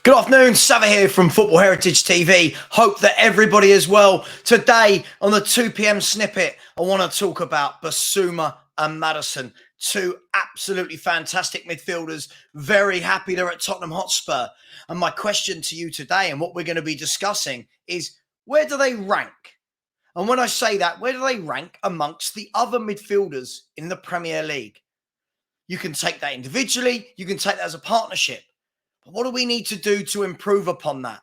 Good afternoon, Sava here from Football Heritage TV. Hope that everybody is well. Today on the 2pm snippet, I want to talk about Bissouma and Maddison. Two absolutely fantastic midfielders. Very happy they're at Tottenham Hotspur. And my question to you today and what we're going to be discussing is, where do they rank? And when I say that, where do they rank amongst the other midfielders in the Premier League? You can take that individually. You can take that as a partnership. What do we need to do to improve upon that?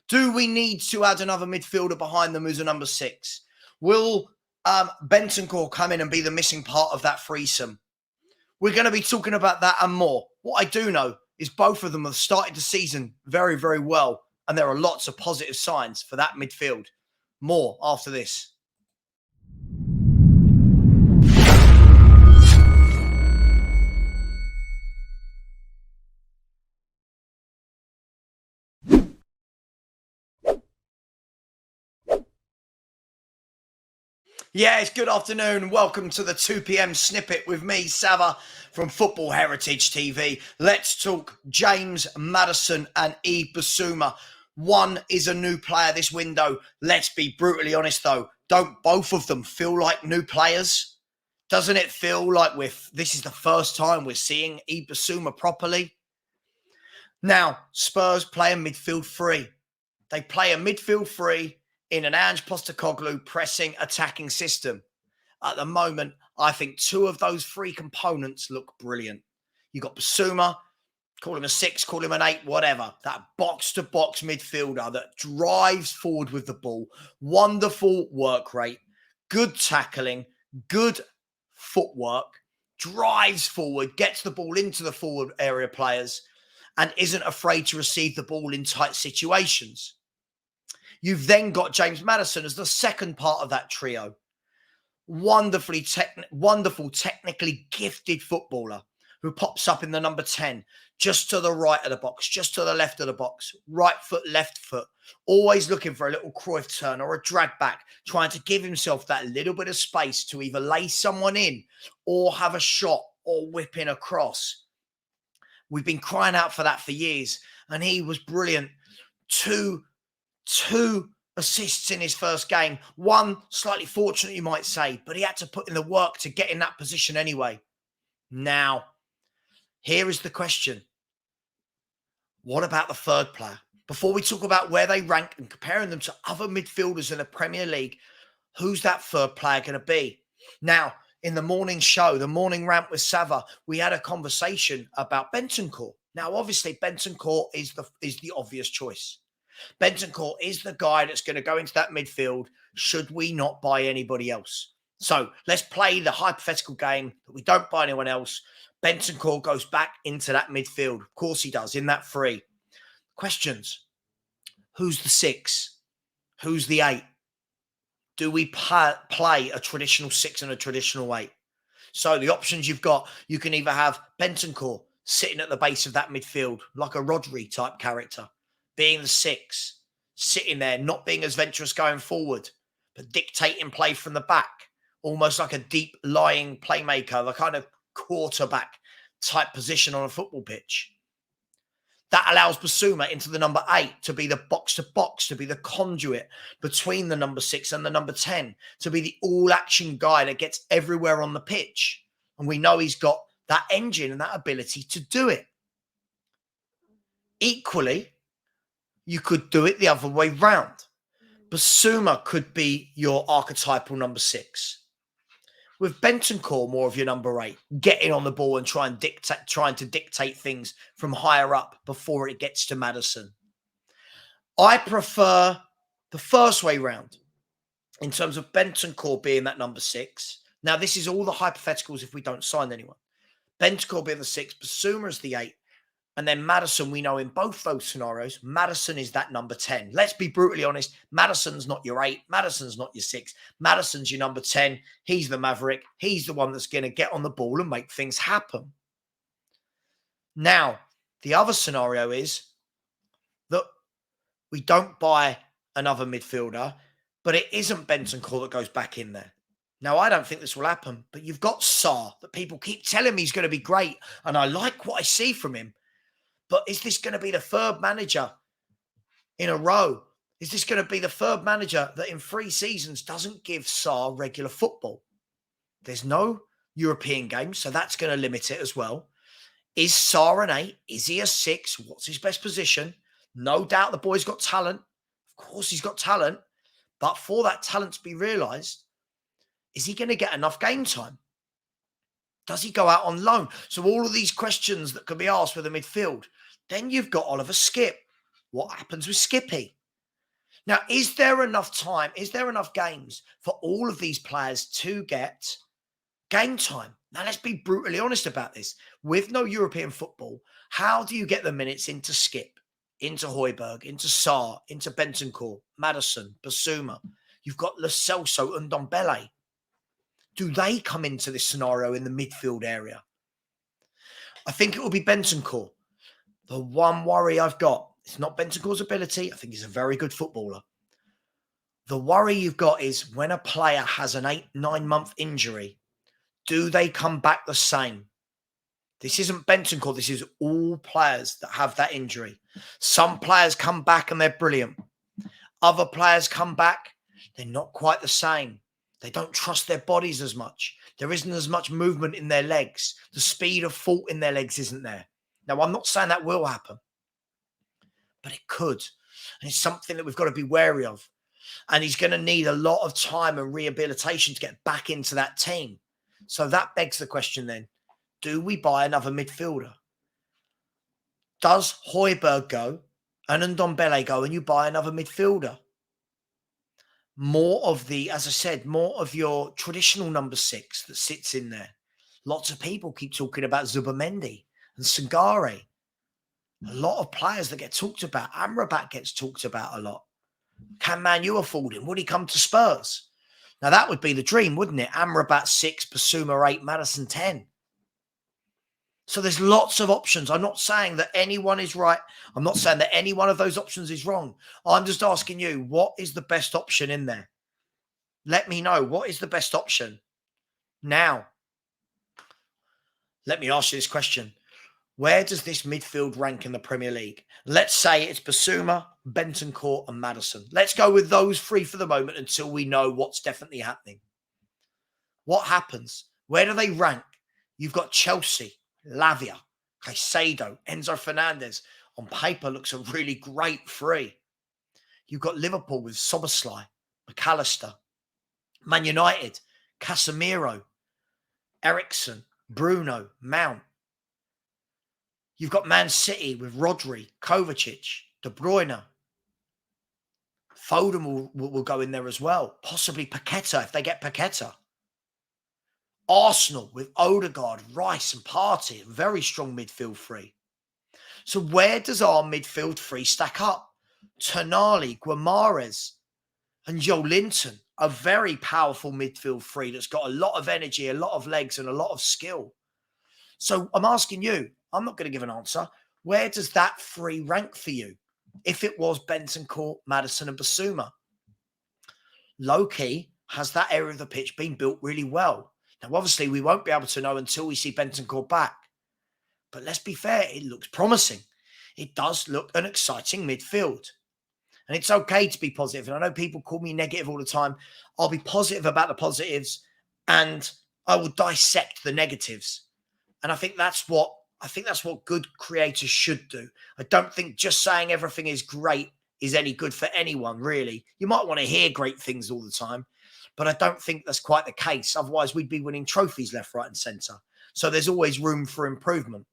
Do we need to add another midfielder behind them who's a number 6? Will Bentancur come in and be the missing part of that threesome? We're going to be talking about that and more. What I do know is both of them have started the season very, very well, and there are lots of positive signs for that midfield. More after this. Yes, good afternoon. Welcome to the 2pm snippet with me, Sava, from Football Heritage TV. Let's talk James Maddison and Bissouma. One is a new player this window. Let's be brutally honest, though. Don't both of them feel like new players? Doesn't it feel like this is the first time we're seeing Bissouma properly? Now, Spurs play a midfield three. They play a midfield three in an Ange Postecoglou pressing attacking system. At the moment, I think two of those three components look brilliant. You got Bissouma, call him a 6, call him an 8, whatever. That box-to-box midfielder that drives forward with the ball. Wonderful work rate, good tackling, good footwork, drives forward, gets the ball into the forward area players, and isn't afraid to receive the ball in tight situations. You've then got James Maddison as the second part of that trio. Wonderful, technically gifted footballer who pops up in the number 10, just to the right of the box, just to the left of the box, right foot, left foot, always looking for a little Cruyff turn or a drag back, trying to give himself that little bit of space to either lay someone in or have a shot or whip in across. We've been crying out for that for years, and he was brilliant. Two assists in his first game. One slightly fortunate, you might say, but he had to put in the work to get in that position anyway. Now, here is the question. What about the third player? Before we talk about where they rank and comparing them to other midfielders in the Premier League, who's that third player going to be? Now, in the morning show, the morning rant with Sava, we had a conversation about Bentancur. Now, obviously, Bentancur is the obvious choice. Bentancur is the guy that's going to go into that midfield should we not buy anybody else. So let's play the hypothetical game that we don't buy anyone else. Bentancur goes back into that midfield. Of course he does, in that three. Questions. Who's the 6? Who's the 8? Do we play a traditional 6 and a traditional 8? So the options you've got, you can either have Bentancur sitting at the base of that midfield, like a Rodri type character, being the 6, sitting there, not being as venturous going forward, but dictating play from the back, almost like a deep lying playmaker, the kind of quarterback type position on a football pitch. That allows Bissouma into the number 8 to be the box-to-box, to be the conduit between the number 6 and the number 10, to be the all-action guy that gets everywhere on the pitch. And we know he's got that engine and that ability to do it. Equally, you could do it the other way round. Bissouma could be your archetypal number 6. With Bentancur more of your number 8, getting on the ball and trying to dictate things from higher up before it gets to Maddison. I prefer the first way round in terms of Bentancur being that number 6. Now, this is all the hypotheticals if we don't sign anyone. Bentancur being the 6, Bissouma is the 8. And then Maddison, we know in both those scenarios, Maddison is that number 10. Let's be brutally honest. Maddison's not your 8. Maddison's not your 6. Maddison's your number 10. He's the maverick. He's the one that's going to get on the ball and make things happen. Now, the other scenario is that we don't buy another midfielder, but it isn't Bentancur that goes back in there. Now, I don't think this will happen, but you've got Sarr that people keep telling me he's going to be great, and I like what I see from him. But is this going to be the third manager in a row? Is this going to be the third manager that in 3 seasons doesn't give Sarr regular football? There's no European games, so that's going to limit it as well. Is Sarr an 8? Is he a 6? What's his best position? No doubt the boy's got talent. Of course he's got talent. But for that talent to be realised, is he going to get enough game time? Does he go out on loan? So all of these questions that can be asked with the midfield. Then you've got Oliver Skipp. What happens with Skippy? Now, is there enough time? Is there enough games for all of these players to get game time? Now, let's be brutally honest about this. With no European football, how do you get the minutes into Skipp, into Højbjerg, into Sarr, into Bentancur, Maddison, Bissouma? You've got Lo Celso and Ndombele. Do they come into this scenario in the midfield area? I think it will be Bentancur. The one worry I've got, it's not Bentancur's ability. I think he's a very good footballer. The worry you've got is when a player has an 8-9 month injury, do they come back the same? This isn't Bentancur. This is all players that have that injury. Some players come back and they're brilliant. Other players come back, they're not quite the same. They don't trust their bodies as much. There isn't as much movement in their legs. The speed of thought in their legs isn't there. Now, I'm not saying that will happen, but it could. And it's something that we've got to be wary of. And he's going to need a lot of time and rehabilitation to get back into that team. So that begs the question then, do we buy another midfielder? Does Højbjerg go and Ndombele go and you buy another midfielder? More of the, as I said, more of your traditional number 6 that sits in there. Lots of people keep talking about Zubimendi and Sangare. A lot of players that get talked about. Amrabat gets talked about a lot. Can Man U afford him? Would he come to Spurs? Now, that would be the dream, wouldn't it? Amrabat 6, Bissouma 8, Maddison 10. So there's lots of options. I'm not saying that anyone is right. I'm not saying that any one of those options is wrong. I'm just asking you, what is the best option in there? Let me know. What is the best option? Now, let me ask you this question. Where does this midfield rank in the Premier League? Let's say it's Bissouma, Bentancur and Maddison. Let's go with those 3 for the moment until we know what's definitely happening. What happens? Where do they rank? You've got Chelsea, Lavia, Caicedo, Enzo Fernandez. On paper, looks a really great 3. You've got Liverpool with Szoboszlai, McAllister. Man United, Casemiro, Eriksen, Bruno, Mount. You've got Man City with Rodri, Kovacic, De Bruyne. Foden will go in there as well. Possibly Paqueta if they get Paqueta. Arsenal with Odegaard, Rice and Partey. Very strong midfield 3. So where does our midfield 3 stack up? Tonali, Guimaraes and Joe Linton. A very powerful midfield 3 that's got a lot of energy, a lot of legs and a lot of skill. So I'm asking you, I'm not going to give an answer. Where does that 3 rank for you? If it was Bentancur, Maddison and Bissouma. Low-key, has that area of the pitch been built really well? Now, obviously, we won't be able to know until we see Bentancur back. But let's be fair, it looks promising. It does look an exciting midfield. And it's okay to be positive. And I know people call me negative all the time. I'll be positive about the positives and I will dissect the negatives. And I think that's what good creators should do. I don't think just saying everything is great is any good for anyone, really. You might want to hear great things all the time, but I don't think that's quite the case. Otherwise, we'd be winning trophies left, right, and centre. So there's always room for improvement.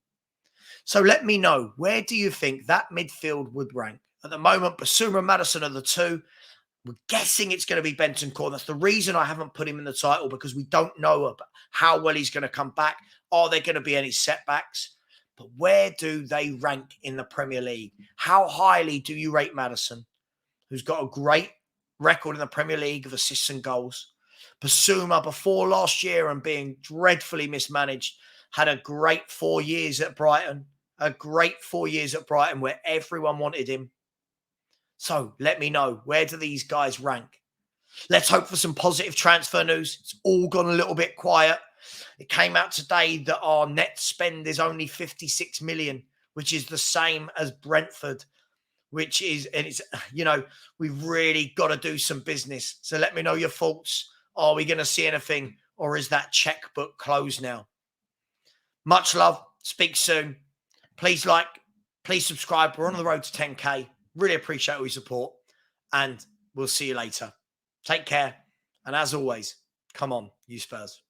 So let me know, where do you think that midfield would rank? At the moment, Bissouma and Maddison are the 2. We're guessing it's going to be Bentancur. That's the reason I haven't put him in the title, because we don't know about how well he's going to come back. Are there going to be any setbacks? But where do they rank in the Premier League? How highly do you rate Maddison, who's got a great record in the Premier League of assists and goals? Bissouma, before last year and being dreadfully mismanaged, had a great 4 years at Brighton. A great 4 years at Brighton where everyone wanted him. So let me know, where do these guys rank? Let's hope for some positive transfer news. It's all gone a little bit quiet. It came out today that our net spend is only 56 million. which is the same as Brentford, which is, and it's, we've really got to do some business. So let me know your thoughts. Are we going to see anything, or is that checkbook closed now? Much love. Speak soon. Please like, please subscribe. We're on the road to 10K. Really appreciate all your support, and we'll see you later. Take care. And as always, come on, you Spurs.